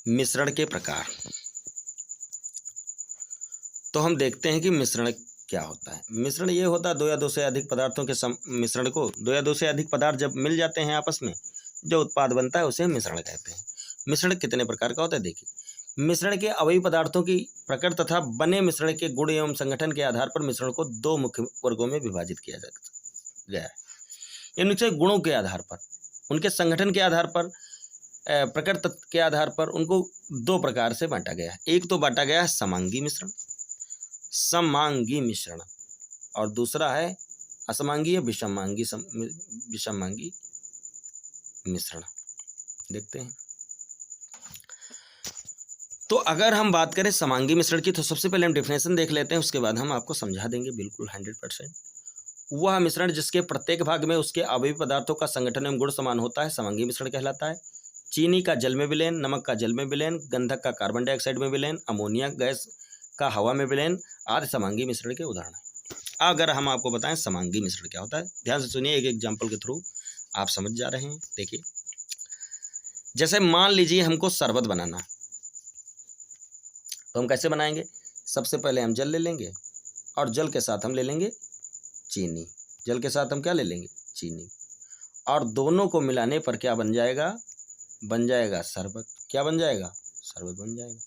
मिश्रण के प्रकार। तो हम देखते हैं कि मिश्रण क्या होता है। मिश्रण ये होता है दो या दो से अधिक पदार्थों के मिश्रण को, दो या दो से अधिक पदार्थ जब मिल जाते हैं आपस में, जो उत्पाद बनता है उसे हम मिश्रण कहते हैं। मिश्रण कितने प्रकार का होता है देखिए। मिश्रण के अवयवी पदार्थों की प्रकृति तथा बने मिश्रण के गुण एवं संगठन के आधार पर मिश्रण को दो मुख्य वर्गों में विभाजित किया गया है। इनके गुणों के आधार पर, उनके संगठन के आधार पर, प्रकृति के आधार पर उनको दो प्रकार से बांटा गया है। एक तो बांटा गया है समांगी मिश्रण, समांगी मिश्रण, और दूसरा है असमांगी या विषमांगी मिश्रण। देखते हैं। तो अगर हम बात करें समांगी मिश्रण की, तो सबसे पहले हम डेफिनेशन देख लेते हैं, उसके बाद हम आपको समझा देंगे बिल्कुल 100%। वह मिश्रण जिसके प्रत्येक भाग में उसके अवयवी पदार्थों का संगठन एवं गुण समान होता है समांगी मिश्रण कहलाता है। चीनी का जल में विलयन, नमक का जल में विलयन, गंधक का कार्बन डाइऑक्साइड में विलयन, अमोनिया गैस का हवा में विलयन आदि समांगी मिश्रण के उदाहरण हैं। अगर हम आपको बताएं समांगी मिश्रण क्या होता है, ध्यान से सुनिए, एक एग्जाम्पल के थ्रू आप समझ जा रहे हैं। देखिए, जैसे मान लीजिए हमको शरबत बनाना, तो हम कैसे बनाएंगे? सबसे पहले हम जल ले लेंगे और जल के साथ हम ले लेंगे चीनी, जल के साथ हम क्या ले लेंगे? चीनी, और दोनों को मिलाने पर क्या बन जाएगा? बन जाएगा शरबत। क्या बन जाएगा? शरबत बन जाएगा।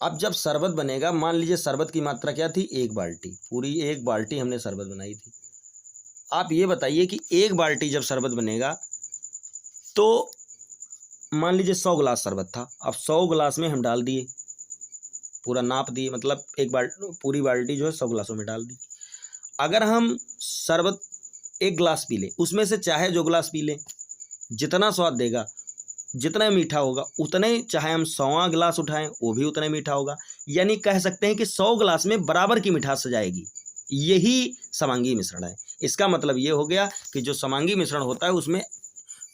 अब जब शरबत बनेगा, मान लीजिए शरबत की मात्रा क्या थी? 1 बाल्टी, पूरी 1 बाल्टी हमने शरबत बनाई थी। आप ये बताइए कि 1 बाल्टी जब शरबत बनेगा तो मान लीजिए 100 गिलास शरबत था, अब 100 गिलास में हम डाल दिए, पूरा नाप दिए, मतलब पूरी बाल्टी जो है 100 गिलासों में डाल दी। अगर हम शरबत 1 गिलास पी लें, उसमें से चाहे जो गिलास पी लें, जितना स्वाद देगा, जितना मीठा होगा उतने, चाहे हम 100वां गिलास उठाएं वो भी उतना मीठा होगा। यानी कह सकते हैं कि 100 गिलास में बराबर की मिठास आ जाएगी। यही समांगी मिश्रण है। इसका मतलब ये हो गया कि जो समांगी मिश्रण होता है उसमें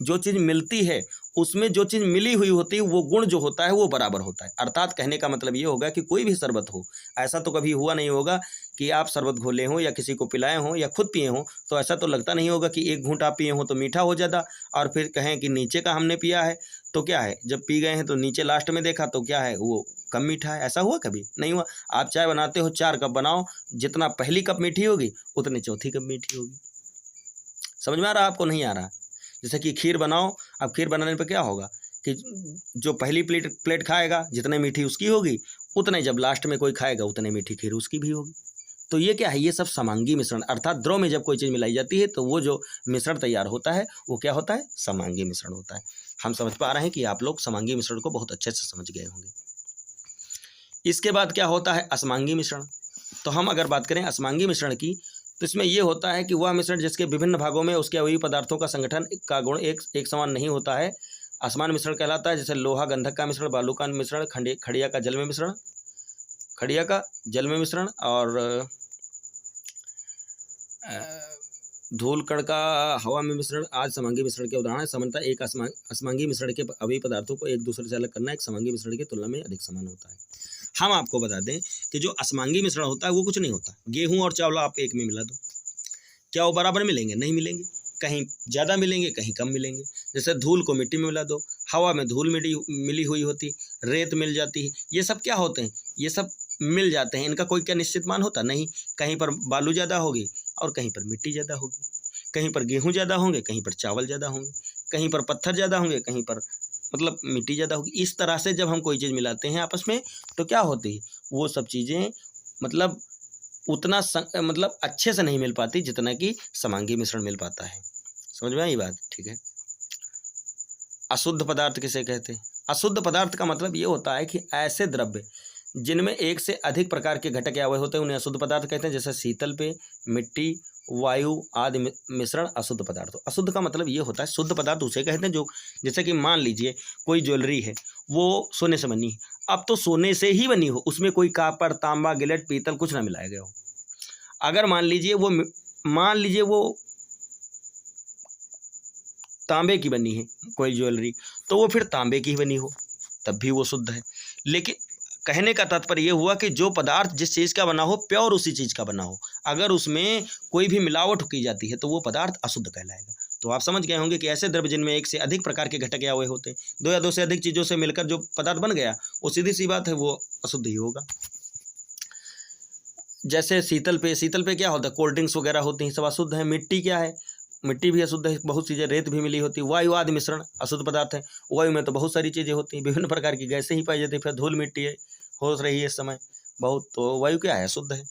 जो चीज़ मिलती है, उसमें जो चीज़ मिली हुई होती है, वो गुण जो होता है वो बराबर होता है। अर्थात कहने का मतलब ये होगा कि कोई भी शरबत हो, ऐसा तो कभी हुआ नहीं होगा कि आप शरबत घोले हों या किसी को पिलाए हों या खुद पिए हों, तो ऐसा तो लगता नहीं होगा कि 1 घूंट आप पिए हों तो मीठा हो जाता और फिर कहें कि नीचे का हमने पिया है तो क्या है, जब पी गए हैं तो नीचे लास्ट में देखा तो क्या है, वो कम मीठा है। ऐसा हुआ? कभी नहीं हुआ। आप चाय बनाते हो, 4 कप बनाओ, जितना पहली कप मीठी होगी उतनी चौथी कप मीठी होगी। समझ में आ रहा? आपको नहीं आ रहा? जैसे कि खीर बनाओ, अब खीर बनाने पर क्या होगा कि जो पहली प्लेट खाएगा जितने मीठी उसकी होगी, उतने जब लास्ट में कोई खाएगा उतने मीठी खीर उसकी भी होगी। तो ये क्या है? ये सब समांगी मिश्रण, अर्थात द्रव में जब कोई चीज़ मिलाई जाती है तो वो जो मिश्रण तैयार होता है वो क्या होता है? समांगी मिश्रण होता है। हम समझ पा रहे हैं कि आप लोग समांगी मिश्रण को बहुत अच्छे से समझ गए होंगे। इसके बाद क्या होता है? असमांगी मिश्रण। तो हम अगर बात करें असमांगी मिश्रण की, तो इसमें यह होता है कि वह मिश्रण जिसके विभिन्न भागों में उसके अवयवी पदार्थों का संगठन का गुण एक समान नहीं होता है, असमान मिश्रण कहलाता है। जैसे लोहा गंधक का मिश्रण, बालू का मिश्रण, खड़िया का जल में मिश्रण, और धूल कण का हवा में मिश्रण आज समांगी मिश्रण के उदाहरण है। सामान्यतः एक असमांगी मिश्रण के अवयवी पदार्थों को एक दूसरे से अलग करना एक समांगी मिश्रण की तुलना में अधिक समान होता है। हम आपको बता दें कि जो असमांगी मिश्रण होता है वो कुछ नहीं होता। गेहूं और चावल आप एक में मिला दो, क्या वो बराबर मिलेंगे? नहीं मिलेंगे, कहीं ज़्यादा मिलेंगे, कहीं कम मिलेंगे। जैसे धूल को मिट्टी में मिला दो, हवा में धूल मिली हुई होती, रेत मिल जाती है, ये सब क्या होते हैं? ये सब मिल जाते हैं। इनका कोई क्या निश्चित मान होता? नहीं। कहीं पर बालू ज़्यादा होगी और कहीं पर मिट्टी ज़्यादा होगी, कहीं पर गेहूँ ज़्यादा होंगे, कहीं पर चावल ज़्यादा होंगे, कहीं पर पत्थर ज़्यादा होंगे, कहीं पर मतलब मिट्टी ज़्यादा होगी। इस तरह से जब हम कोई चीज़ मिलाते हैं आपस में तो क्या होती है? वो सब चीज़ें मतलब उतना मतलब अच्छे से नहीं मिल पाती जितना कि समांगी मिश्रण मिल पाता है। समझ में आई बात? ठीक है। अशुद्ध पदार्थ किसे कहते हैं? अशुद्ध पदार्थ का मतलब ये होता है कि ऐसे द्रव्य जिनमें एक से अधिक प्रकार के घटक या अवयव होते हैं उन्हें अशुद्ध पदार्थ कहते हैं। जैसे शीतल पे, मिट्टी, वायु आदि मिश्रण अशुद्ध पदार्थ। अशुद्ध का मतलब ये होता है, शुद्ध पदार्थ उसे कहते हैं जो, जैसे कि मान लीजिए कोई ज्वेलरी है, वो सोने से बनी है, अब तो सोने से ही बनी हो, उसमें कोई कापर, तांबा, गिलेट, पीतल कुछ ना मिलाया गया हो। अगर मान लीजिए वो तांबे की बनी है कोई ज्वेलरी, तो वो फिर तांबे की ही बनी हो, तब भी वो शुद्ध है। लेकिन कहने का तात्पर्य ये हुआ कि जो पदार्थ जिस चीज़ का बना हो, प्योर उसी चीज़ का बना हो, अगर उसमें कोई भी मिलावट की जाती है तो वो पदार्थ अशुद्ध कहलाएगा। तो आप समझ गए होंगे कि ऐसे द्रव्य जिनमें एक से अधिक प्रकार के घटक या अवयव होते हैं, दो या दो से अधिक चीज़ों से मिलकर जो पदार्थ बन गया वो सीधी सी बात है वो अशुद्ध ही होगा। जैसे शीतल पे क्या होता है, कोल्ड ड्रिंक्स वगैरह होती हैं, सब अशुद्ध है। मिट्टी क्या है, मिट्टी भी अशुद्ध है, बहुत चीज़ें, रेत भी मिली होती है। वायु आदि मिश्रण अशुद्ध पदार्थ है, वायु में तो बहुत सारी चीज़ें होती हैं, विभिन्न प्रकार की गैसें ही पाई जाती है, फिर धूल मिट्टी है हो रही है इस समय बहुत, तो वायु क्या है, शुद्ध है।